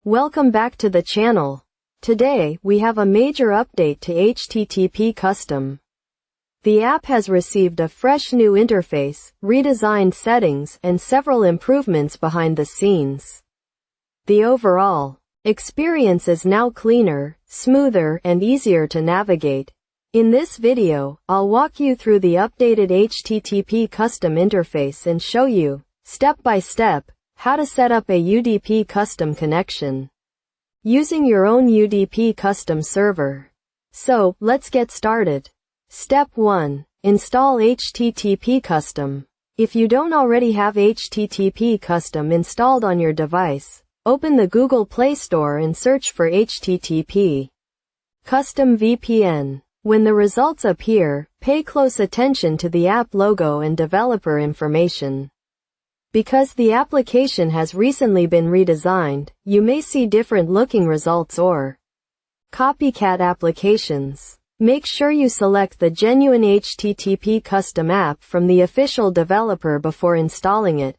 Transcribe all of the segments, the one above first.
Welcome back to the channel. Today, we have a major update to UDP Custom. The app has received a fresh new interface, redesigned settings, and several improvements behind the scenes. The overall experience is now cleaner, smoother, and easier to navigate. In this video, I'll walk you through the updated UDP Custom interface and show you, step by step, how to set up a UDP Custom connection using your own UDP Custom server. So, let's get started. Step 1. Install UDP Custom. If you don't already have UDP Custom installed on your device, open the Google Play Store and search for UDP Custom VPN. When the results appear, pay close attention to the app logo and developer information. Because the application has recently been redesigned, you may see different looking results or copycat applications. Make sure you select the genuine UDP Custom app from the official developer before installing it.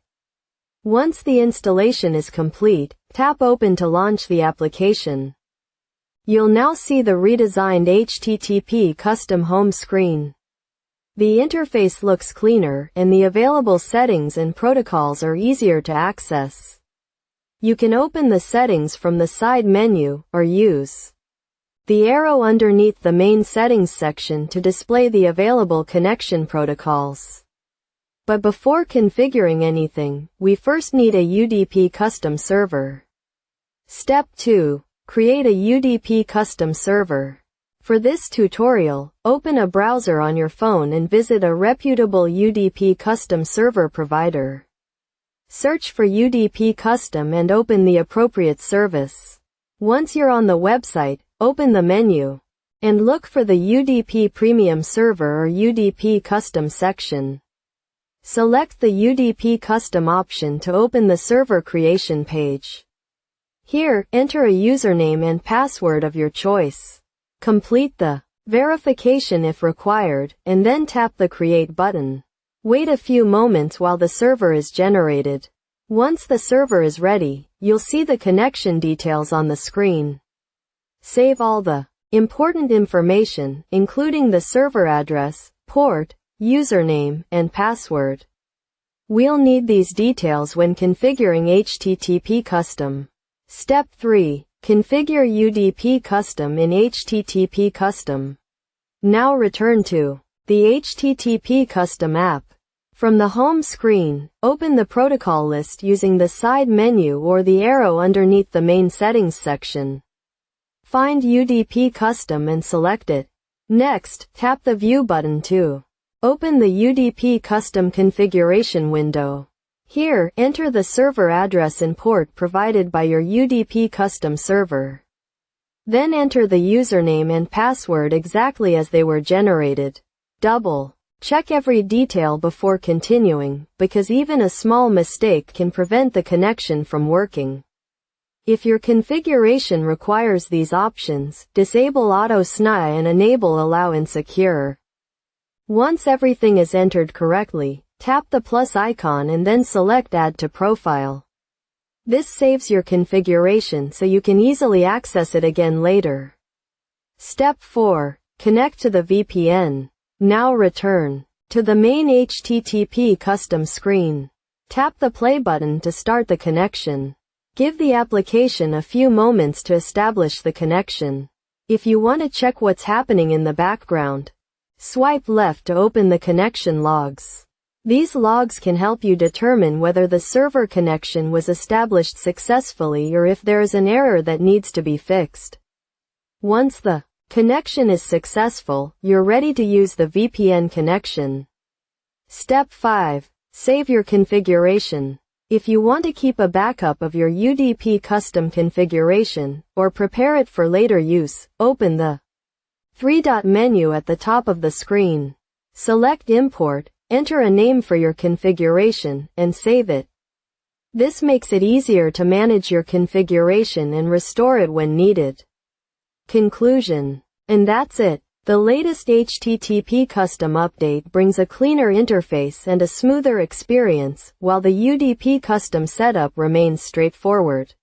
Once the installation is complete, tap Open to launch the application. You'll now see the redesigned UDP Custom home screen. The interface looks cleaner, and the available settings and protocols are easier to access. You can open the settings from the side menu, or use the arrow underneath the main settings section to display the available connection protocols. But before configuring anything, we first need a UDP Custom server. Step 2. Create a UDP Custom server. For this tutorial, open a browser on your phone and visit a reputable UDP Custom server provider. Search for UDP Custom and open the appropriate service. Once you're on the website, open the menu and look for the UDP Premium Server or UDP Custom section. Select the UDP Custom option to open the server creation page. Here, enter a username and password of your choice. Complete the verification if required, and then tap the Create button. Wait a few moments while the server is generated. Once the server is ready, you'll see the connection details on the screen. Save all the important information, including the server address, port, username, and password. We'll need these details when configuring UDP Custom. Step 3. Configure UDP Custom in UDP Custom. Now return to the UDP Custom app. From the home screen, open the protocol list using the side menu or the arrow underneath the main settings section. Find UDP Custom and select it. Next, tap the View button to open the UDP Custom configuration window. Here, enter the server address and port provided by your UDP Custom server. Then enter the username and password exactly as they were generated. Check every detail before continuing, because even a small mistake can prevent the connection from working. If your configuration requires these options, disable Auto SNI and enable Allow Insecure. Once everything is entered correctly, tap the plus icon and then select Add to Profile. This saves your configuration so you can easily access it again later. Step 4. Connect to the VPN. Now return to the main UDP Custom screen. Tap the play button to start the connection. Give the application a few moments to establish the connection. If you want to check what's happening in the background, swipe left to open the connection logs. These logs can help you determine whether the server connection was established successfully or if there is an error that needs to be fixed. Once the connection is successful, you're ready to use the VPN connection. Step 5. Save your configuration. If you want to keep a backup of your UDP Custom configuration, or prepare it for later use, open the three-dot menu at the top of the screen. Select Import, enter a name for your configuration, and save it. This makes it easier to manage your configuration and restore it when needed. Conclusion. And that's it. The latest UDP Custom update brings a cleaner interface and a smoother experience, while the UDP Custom setup remains straightforward.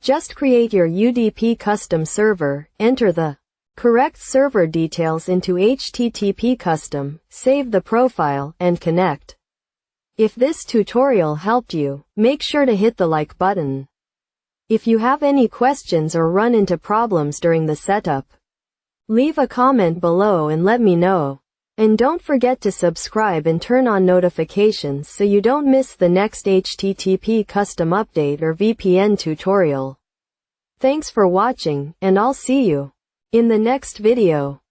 Just create your UDP custom server, enter the correct server details into HTTP Custom, save the profile, and connect. If this tutorial helped you, make sure to hit the like button. If you have any questions or run into problems during the setup, leave a comment below and let me know. And don't forget to subscribe and turn on notifications so you don't miss the next HTTP custom update or VPN tutorial. Thanks for watching, and I'll see you in the next video.